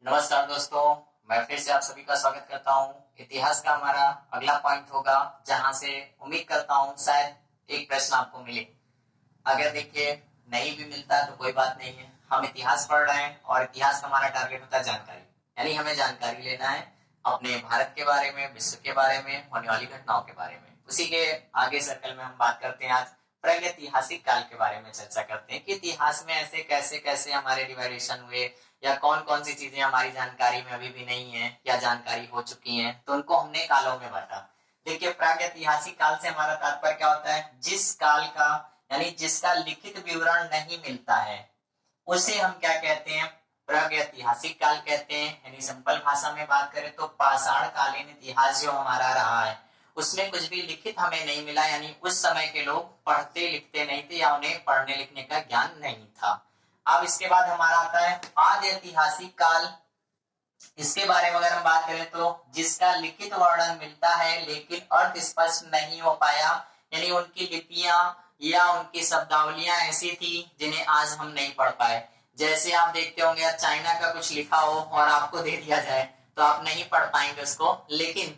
नमस्कार दोस्तों, मैं फिर से आप सभी का स्वागत करता हूं। इतिहास का हमारा अगला पॉइंट होगा, जहां से उम्मीद करता हूं शायद एक प्रश्न आपको मिले। अगर देखिए नहीं भी मिलता तो कोई बात नहीं है, हम इतिहास पढ़ रहे हैं और इतिहास का हमारा टारगेट होता है जानकारी, यानी हमें जानकारी लेना है अपने भारत के बारे में, विश्व के बारे में, होने वाली घटनाओं के बारे में। उसी के आगे सर्कल में हम बात करते हैं। आज प्रागैतिहासिक काल के बारे में चर्चा करते हैं कि इतिहास में ऐसे कैसे कैसे हमारे डिवाइडेशन हुए, या कौन कौन सी चीजें हमारी जानकारी में अभी भी नहीं है या जानकारी हो चुकी हैं, तो उनको हमने कालों में बांटा। देखिए, प्रागैतिहासिक काल से हमारा तात्पर्य क्या होता है? जिस काल का, यानी जिसका लिखित विवरण नहीं मिलता है, उसे हम क्या कहते हैं? प्रागैतिहासिक काल कहते हैं। यानी सिंपल भाषा में बात करें तो पाषाण कालीन इतिहास जो हमारा रहा है, उसमें कुछ भी लिखित हमें नहीं मिला, यानी उस समय के लोग पढ़ते लिखते नहीं थे या उन्हें पढ़ने लिखने का ज्ञान नहीं था। अब इसके बाद हमारा आता है आदि ऐतिहासिक काल। इसके बारे में अगर हम बात करें तो जिसका लिखित वर्णन मिलता है लेकिन अर्थ स्पष्ट नहीं हो पाया, यानी उनकी लिपियां या उनकी शब्दावलियां ऐसी थी जिन्हें आज हम नहीं पढ़ पाए। जैसे आप देखते होंगे चाइना का कुछ लिखा हो और आपको दे दिया जाए तो आप नहीं पढ़ पाएंगे उसको, लेकिन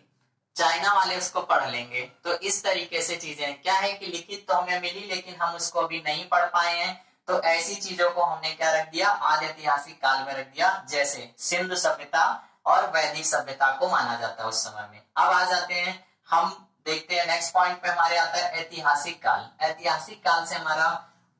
चाइना वाले उसको पढ़ लेंगे। तो इस तरीके से चीजें क्या है कि लिखित तो हमें मिली लेकिन हम उसको अभी नहीं पढ़ पाए हैं। तो ऐसी चीजों को हमने क्या रख दिया? आदि ऐतिहासिक काल में रख दिया। जैसे सिंधु सभ्यता और वैदिक सभ्यता को माना जाता है उस समय में। अब आ जाते हैं, हम देखते हैं नेक्स्ट पॉइंट पे हमारे आता है ऐतिहासिक काल। ऐतिहासिक काल से हमारा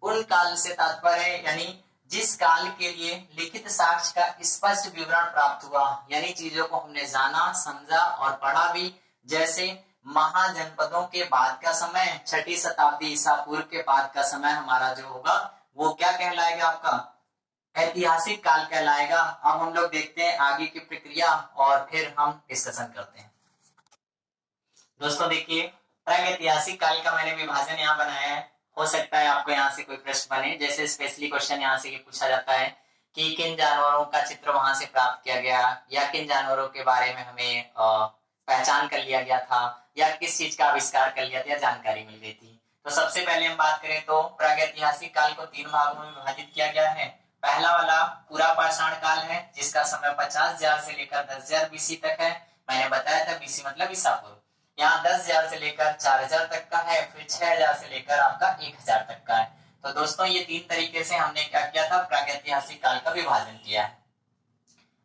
उन काल से तात्पर्य है, यानी जिस काल के लिए लिखित साक्ष्य का स्पष्ट विवरण प्राप्त हुआ, यानी चीजों को हमने जाना, समझा और पढ़ा भी। जैसे महाजनपदों के बाद का समय, 6ठी शताब्दी ईसा पूर्व के बाद का समय हमारा जो होगा वो क्या कहलाएगा? आपका ऐतिहासिक काल कहलाएगा। अब हम लोग देखते हैं आगे की प्रक्रिया और फिर हम डिस्कशन करते हैं। दोस्तों देखिए, प्रागैतिहासिक काल का मैंने विभाजन यहाँ बनाया है। हो सकता है आपको यहाँ से कोई प्रश्न बने, जैसे स्पेशली क्वेश्चन यहाँ से पूछा जाता है कि किन जानवरों का चित्र वहां से प्राप्त किया गया, या किन जानवरों के बारे में हमें पहचान कर लिया गया था, या किस चीज का आविष्कार कर लिया था या जानकारी मिल गई थी। तो सबसे पहले हम बात करें तो प्रागैतिहासिक काल को 3 भागों में विभाजित किया गया है। पहला वाला पूरा पाषाण काल है, जिसका समय 50,000 से लेकर 10,000 बीसी तक है। मैंने बताया था बीसी मतलब ईसा पूर्व। यहाँ 10,000 से लेकर 4,000 तक का है, फिर 6,000 से लेकर आपका 1,000 तक का है। तो दोस्तों ये 3 तरीके से हमने क्या किया था? प्रागैतिहासिक काल का विभाजन किया है।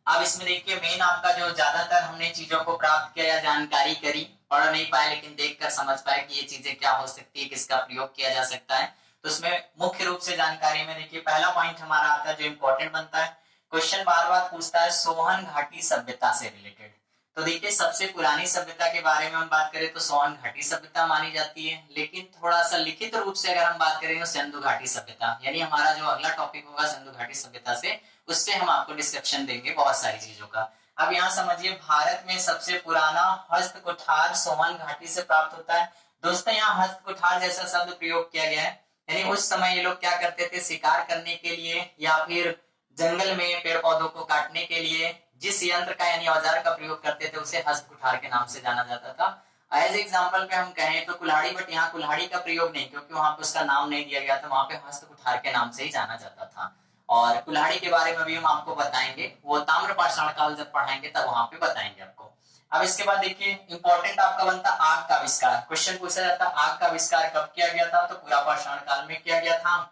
अब इसमें देखिए मेन आपका जो ज्यादातर हमने चीजों को प्राप्त किया या जानकारी करी, पढ़ नहीं पाए लेकिन देखकर समझ पाए कि ये चीजें क्या हो सकती है, किसका प्रयोग किया जा सकता है। तो उसमें मुख्य रूप से जानकारी में देखिए पहला पॉइंट हमारा आता है जो इंपॉर्टेंट बनता है, क्वेश्चन बार बार पूछता है सोहन घाटी सभ्यता से रिलेटेड। तो देखिए सबसे पुरानी सभ्यता के बारे में हम बात करें तो सोहन घाटी सभ्यता मानी जाती है, लेकिन थोड़ा सा लिखित रूप से अगर हम बात करें तो सिंधु घाटी सभ्यता, यानी हमारा जो अगला टॉपिक होगा सिंधु घाटी सभ्यता से, उससे हम आपको डिस्क्रिप्शन देंगे बहुत सारी चीजों का। अब यहाँ समझिए भारत में सबसे पुराना हस्त कुठार सोहन घाटी से प्राप्त होता है। दोस्तों यहाँ हस्त कुठार जैसा शब्द प्रयोग किया गया है, यानी उस समय ये लोग क्या करते थे? शिकार करने के लिए या फिर जंगल में पेड़ पौधों को काटने के लिए जिस यंत्र का यानी औजार का प्रयोग करते थे उसे हस्त कुठार के नाम से जाना जाता था। एज एग्जाम्पल पे हम कहें तो कुल्हाड़ी, बट यहाँ कुल्हाड़ी का प्रयोग नहीं, क्योंकि वहां पे उसका नाम नहीं दिया गया था, वहां पे हस्त कुठार के नाम से ही जाना जाता था। और कुल्हाड़ी के बारे में भी हम आपको बताएंगे, वो ताम्र पाषाण काल जब पढ़ाएंगे तब वहां पे बताएंगे आपको। अब इसके बाद देखिए इंपॉर्टेंट आपका बनता आग का आविष्कार। क्वेश्चन पूछा जाता आग का आविष्कार कब किया गया था? तो पूरा पाषाण काल में किया गया था।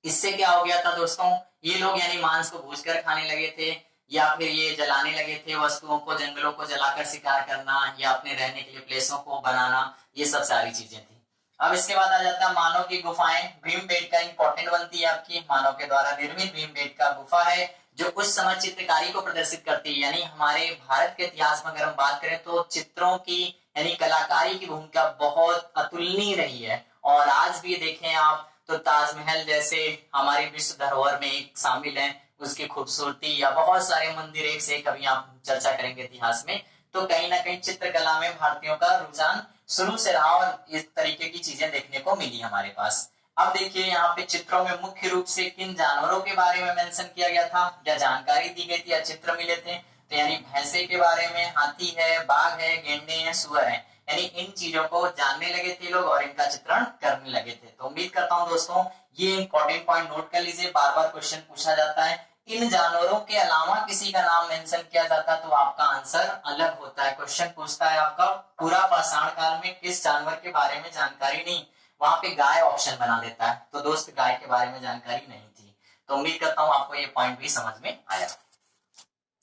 इससे क्या हो गया था दोस्तों? ये लोग यानी मांस को भूनकर खाने लगे थे, या फिर ये जलाने लगे थे वस्तुओं को, जंगलों को जलाकर शिकार करना या अपने रहने के लिए प्लेसों को बनाना, ये सब सारी चीजें थी। अब इसके बाद आ जाता है मानव की गुफाएं। भीमबेटका इंपॉर्टेंट बनती है आपकी, मानव के द्वारा निर्मित भीमबेटका गुफा है जो उस समय चित्रकारी को प्रदर्शित करती है। यानी हमारे भारत के इतिहास में अगर हम बात करें तो चित्रों की यानी कलाकारी की भूमिका बहुत अतुलनीय रही है। और आज भी देखें आप तो ताजमहल जैसे हमारे विश्व धरोहर में एक शामिल है, उसकी खूबसूरती, या बहुत सारे मंदिर एक से एक अभी आप चर्चा करेंगे इतिहास में। तो कहीं ना कहीं चित्रकला में भारतीयों का रुझान शुरू से रहा और इस तरीके की चीजें देखने को मिली हमारे पास। अब देखिए यहाँ पे चित्रों में मुख्य रूप से किन जानवरों के बारे में मेंशन किया गया था या जानकारी दी गई थी या चित्र मिले थे? तो यानी भैंसे के बारे में, हाथी है, बाघ है, गेंडे हैं, सुअर है, यानी इन चीजों को जानने लगे थे लोग और इनका चित्रण करने लगे थे। तो उम्मीद करता हूं दोस्तों ये इंपॉर्टेंट पॉइंट नोट कर लीजिए, बार बार क्वेश्चन पूछा जाता है। इन जानवरों के अलावा किसी का नाम मेंशन किया जाता तो आपका आंसर अलग होता है। क्वेश्चन पूछता है आपका पूरा पाषाण काल में किस जानवर के बारे में जानकारी नहीं, वहां पे गाय ऑप्शन बना देता है, तो दोस्त गाय के बारे में जानकारी नहीं थी। तो उम्मीद करता हूं आपको ये पॉइंट भी समझ में आया।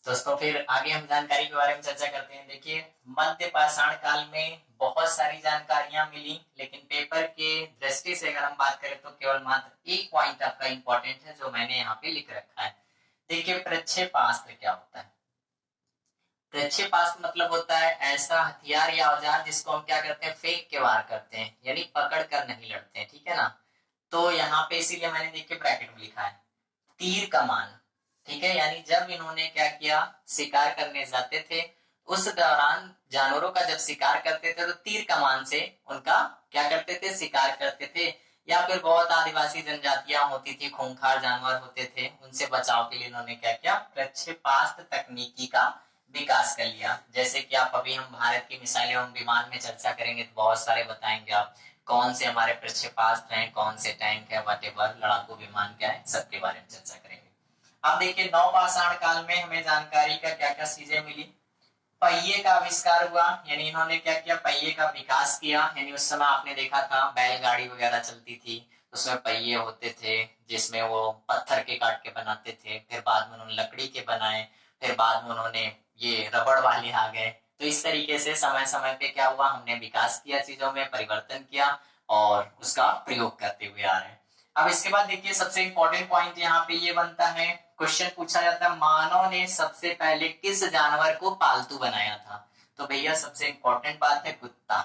दोस्तों फिर आगे हम जानकारी के बारे में चर्चा करते हैं। देखिए मध्य पाषाण काल में बहुत सारी जानकारियां मिली, लेकिन पेपर के दृष्टि से अगर हम बात करें तो केवल मात्र एक पॉइंट आपका इंपॉर्टेंट है जो मैंने यहाँ पे लिख रखा है। देखिए प्रक्षेपास्त्र क्या होता है। प्रक्षेपास्त्र मतलब होता है ऐसा हथियार या औजार जिसको हम क्या करते हैं, फेंक के वार करते हैं, यानी पकड़ कर नहीं लड़ते हैं, ठीक है ना। तो यहाँ पे इसीलिए मैंने देखिए ब्रैकेट में लिखा है तीर कमान, ठीक है। यानी जब इन्होंने क्या किया, शिकार करने जाते थे, उस दौरान जानवरों का जब शिकार करते थे तो तीर कमान से उनका क्या करते थे, शिकार करते थे। या फिर बहुत आदिवासी जनजातियां होती थी, खूंखार जानवर होते थे, उनसे बचाव के लिए इन्होंने क्या किया, प्रक्षेपास्त्र तकनीकी का विकास कर लिया। जैसे कि आप अभी हम भारत की मिसाइल एवं विमान में चर्चा करेंगे तो बहुत सारे बताएंगे आप कौन से हमारे प्रक्षेपास्त्र हैं, कौन से टैंक है, वटेवर लड़ाकू विमान क्या है, सबके बारे में चर्चा करेंगे। अब देखिए नवपाषाण काल में हमें जानकारी का क्या क्या चीजें मिली। पहिए का आविष्कार हुआ, यानी इन्होंने क्या किया, पहिए का विकास किया। यानी उस समय आपने देखा था बैलगाड़ी वगैरह चलती थी, उसमें पहिए होते थे जिसमें वो पत्थर के काट के बनाते थे, फिर बाद में उन्होंने लकड़ी के बनाए, फिर बाद में उन्होंने ये रबड़ वाले आ गए। तो इस तरीके से समय समय पे क्या हुआ, हमने विकास किया, चीजों में परिवर्तन किया और उसका प्रयोग करते हुए आ रहे हैं। अब इसके बाद देखिए सबसे इंपॉर्टेंट पॉइंट यहाँ पे ये बनता है, क्वेश्चन पूछा जाता है मानव ने सबसे पहले किस जानवर को पालतू बनाया था। तो भैया सबसे इंपॉर्टेंट बात है कुत्ता,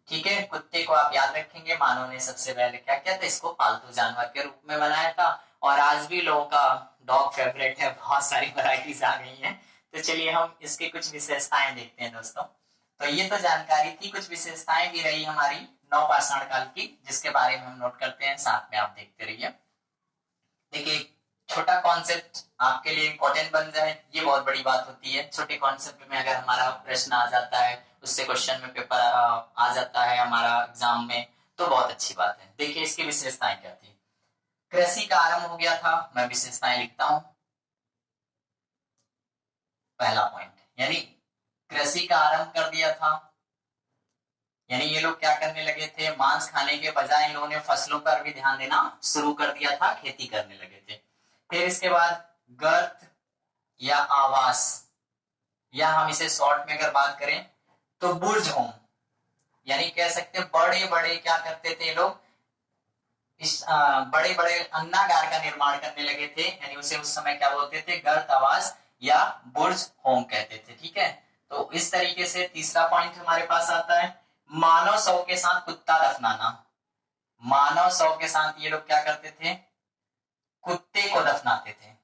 ठीक है। कुत्ते को आप याद रखेंगे, मानव ने सबसे पहले क्या किया था, इसको पालतू जानवर के रूप में बनाया था। और आज भी लोगों का डॉग फेवरेट है, बहुत सारी वैरायटीज आ गई हैं। तो चलिए हम इसकी कुछ विशेषताएं देखते हैं दोस्तों। तो ये तो जानकारी थी, कुछ विशेषताएं भी रही हमारी नवपाषाण काल की, जिसके बारे में हम नोट करते हैं, साथ में आप देखते रहिए। देखिए छोटा कॉन्सेप्ट आपके लिए इंपॉर्टेंट बन जाए, ये बहुत बड़ी बात होती है। छोटे कॉन्सेप्ट में अगर हमारा प्रश्न आ जाता है, उससे क्वेश्चन में पेपर आ जाता है हमारा एग्जाम में, तो बहुत अच्छी बात है। देखिए इसकी विशेषताएं क्या थी। कृषि का आरंभ हो गया था, मैं विशेषताएं लिखता हूं। पहला पॉइंट, यानी कृषि का आरंभ कर दिया था, यानी ये लोग क्या करने लगे थे, मांस खाने के बजाय इन लोगों ने फसलों पर भी ध्यान देना शुरू कर दिया था, खेती करने लगे थे। फिर इसके बाद गर्त या आवास, या हम इसे शॉर्ट में अगर बात करें तो बुर्ज होम, यानी कह सकते हैं बड़े बड़े क्या करते थे लोग, इस बड़े बड़े अन्नागार का निर्माण करने लगे थे। यानी उसे उस समय क्या बोलते थे, गर्त आवास या बुर्ज होम कहते थे, ठीक है। तो इस तरीके से तीसरा पॉइंट हमारे पास आता है मानव शव के साथ कुत्ता दफनाना। मानव शव के साथ ये लोग क्या करते थे, कुत्ते को दफनाते थे।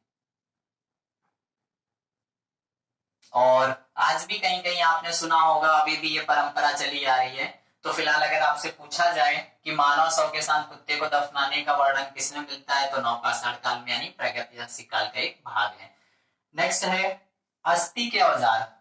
और आज भी कहीं कहीं आपने सुना होगा, अभी भी ये परंपरा चली आ रही है। तो फिलहाल अगर आपसे पूछा जाए कि मानव शव के साथ कुत्ते को दफनाने का वर्णन किसमें मिलता है, तो नवपाषाण काल में, यानी प्रागैतिहासिक काल का एक भाग है। नेक्स्ट है अस्थि के औजार,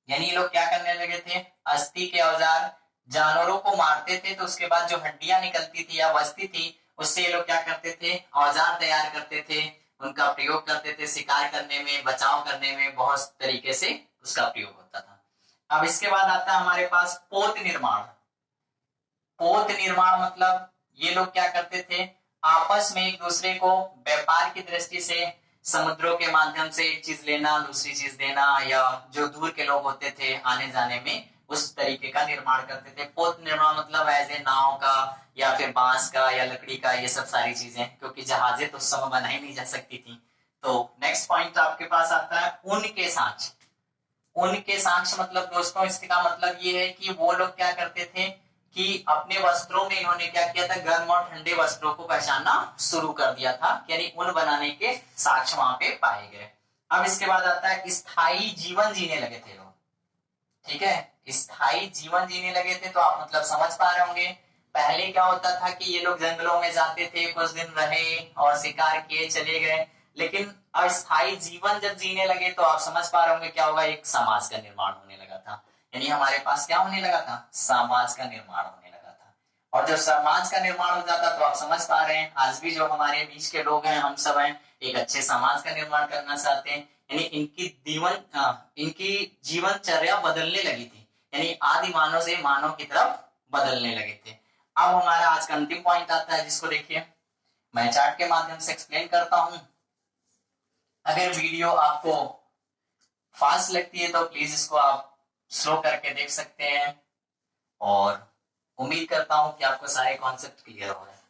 यानी ये लोग क्या करने लगे थे, अस्थि के औजार, जानवरों को मारते थे तो उसके बाद जो हड्डियां निकलती थी या अस्थि थी, उससे ये लोग क्या करते थे, औजार तैयार करते थे, उनका प्रयोग करते थे, शिकार करने में, बचाव करने में, बहुत तरीके से उसका प्रयोग होता था। अब इसके बाद आता है हमारे पास पोत निर्माण। पोत निर्माण मतलब ये लोग क्या करते थे, आपस में एक दूसरे को व्यापार की दृष्टि से समुद्रों के माध्यम से एक चीज लेना, दूसरी चीज देना, या जो दूर के लोग होते थे आने जाने में, उस तरीके का निर्माण करते थे। पोत निर्माण मतलब ऐसे नाव का या फिर बांस का या लकड़ी का, ये सब सारी चीजें, क्योंकि जहाजें तो उस समय बनाई नहीं जा सकती थी। तो नेक्स्ट पॉइंट आपके पास आता है ऊन के साँच। ऊन के साक्ष मतलब दोस्तों इसका मतलब ये है कि वो लोग क्या करते थे कि अपने वस्त्रों में इन्होंने क्या किया था, गर्म और ठंडे वस्त्रों को पहचानना शुरू कर दिया था, यानी ऊन बनाने के साक्ष्य वहां पे पाए गए। अब इसके बाद आता है स्थायी जीवन जीने लगे थे लोग, ठीक है। स्थायी जीवन जीने लगे थे तो आप मतलब समझ पा रहे होंगे, पहले क्या होता था कि ये लोग जंगलों में जाते थे, कुछ दिन रहे और शिकार किए चले गए, लेकिन अस्थायी जीवन जब जीने लगे तो आप समझ पा रहे होंगे क्या होगा, एक समाज का निर्माण होने लगा था। यानी हमारे पास क्या होने लगा था, समाज का निर्माण होने लगा था। और जब समाज का निर्माण हो जाता तो आप समझ पा रहे हैं, आज भी जो हमारे बीच के लोग हैं, हम सब हैं, एक अच्छे समाज का निर्माण करना चाहते हैं। यानी इनकी जीवनचर्या बदलने लगी थी, यानी आदि मानव से मानव की तरफ बदलने लगे थे। अब हमारा आज का अंतिम पॉइंट आता है, जिसको देखिए मैं चार्ट के माध्यम से एक्सप्लेन करता हूं। अगर वीडियो आपको फास्ट लगती है तो प्लीज इसको आप स्लो करके देख सकते हैं, और उम्मीद करता हूं कि आपको सारे कॉन्सेप्ट क्लियर हो रहे हैं।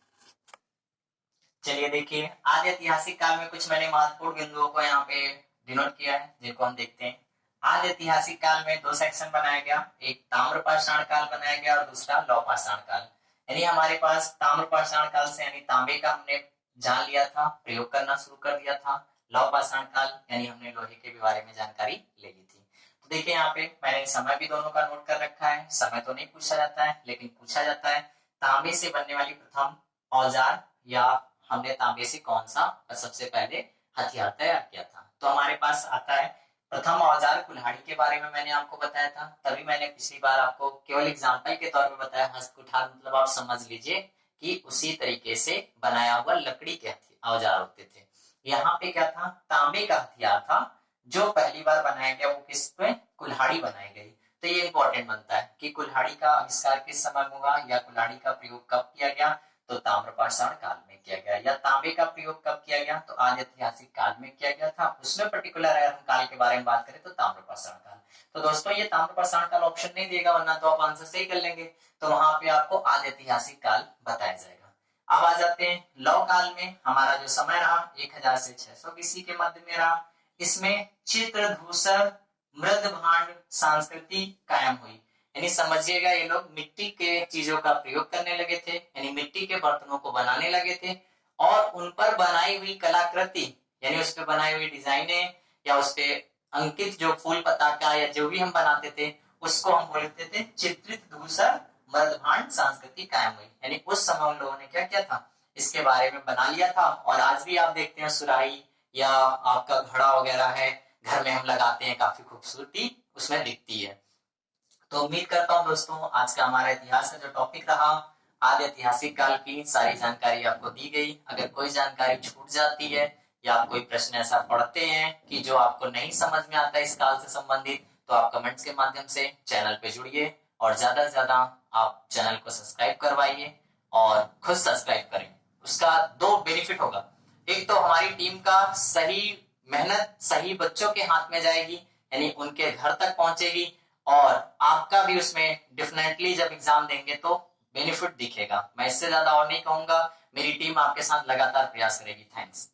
चलिए देखिए, आदि ऐतिहासिक काल में कुछ मैंने महत्वपूर्ण बिंदुओं को यहाँ पे डिनोट किया है, जिनको हम देखते हैं। आदि ऐतिहासिक काल में दो सेक्शन बनाया गया, एक ताम्रपाषाण काल बनाया गया और दूसरा लौह पाषाण काल। यानी हमारे पास ताम्रपाषाण काल से यानी तांबे का हमने जान लिया था, प्रयोग करना शुरू कर दिया था। लौह पाषाण काल यानी हमने लोहे के बारे में जानकारी ले ली थी। तो देखिए यहाँ पे मैंने समय भी दोनों का नोट कर रखा है। समय तो नहीं पूछा जाता है, लेकिन पूछा जाता है तांबे से बनने वाली प्रथम औजार, या हमने तांबे से कौन सा सबसे पहले हथियार तैयार किया था। तो हमारे पास आता है प्रथम औजार कुल्हाड़ी के बारे में मैंने आपको बताया था। तभी मैंने पिछली बार आपको केवल एग्जांपल के तौर पे बताया। हस्त कुठार मतलब आप समझ लीजिए कि उसी तरीके से बनाया हुआ लकड़ी के औजार होते थे। यहाँ पे क्या था, तांबे का हथियार था जो पहली बार बनाया गया, वो किस पे, कुल्हाड़ी बनाई गई। तो ये इंपॉर्टेंट बनता है कि कुल्हाड़ी का आविष्कार किस समय हुआ, या कुल्हाड़ी का प्रयोग कब किया गया, तो ताम्रपाषाण काल में किया गया। या तांबे का प्रयोग कब किया गया, तो आदि ऐतिहासिक काल में किया गया था। उसमें पर्टिकुलर अगर हम काल के बारे में बात करें तो ताम्रपाषाण काल। तो दोस्तों ये ताम्रपाषाण काल ऑप्शन नहीं देगा, वरना तो आप आंसर सही कर लेंगे। तो वहां पे आपको आदि ऐतिहासिक काल बताया जाएगा। अब आ जाते हैं लौह काल में। हमारा जो समय रहा 1000 से 600 BC के मध्य में रहा। इसमें चित्र, धूसर, मृद भांड संस्कृति कायम हुई। यानी समझिएगा ये लोग मिट्टी के चीजों का प्रयोग करने लगे थे, यानी मिट्टी के बर्तनों को बनाने लगे थे, और उन पर बनाई हुई कलाकृति यानी उस पर बनाई हुई डिजाइनें या उस पे अंकित जो फूल पताका या जो भी हम बनाते थे उसको हम बोलते थे चित्रित, धूसर, मृदभांड संस्कृति कायम हुई। यानी उस समय उन लोगों ने क्या किया था, इसके बारे में बना लिया था। और आज भी आप देखते हैं सुराही या आपका घड़ा वगैरह है, घर में हम लगाते हैं, काफी खूबसूरती उसमें दिखती है। तो उम्मीद करता हूँ दोस्तों आज का हमारा इतिहास का जो टॉपिक रहा, आदि ऐतिहासिक काल की सारी जानकारी आपको दी गई। अगर कोई जानकारी छूट जाती है या आप कोई प्रश्न ऐसा पढ़ते हैं कि जो आपको नहीं समझ में आता इस काल से संबंधित, तो आप कमेंट्स के माध्यम से चैनल पे जुड़िए, और ज्यादा से ज्यादा आप चैनल को सब्सक्राइब करवाइए और खुद सब्सक्राइब करें। उसका दो बेनिफिट होगा, एक तो हमारी टीम का सही मेहनत सही बच्चों के हाथ में जाएगी, यानी उनके घर तक पहुंचेगी, और आपका भी उसमें डेफिनेटली जब एग्जाम देंगे तो बेनिफिट दिखेगा। मैं इससे ज्यादा और नहीं कहूंगा। मेरी टीम आपके साथ लगातार प्रयास करेगी। थैंक्स।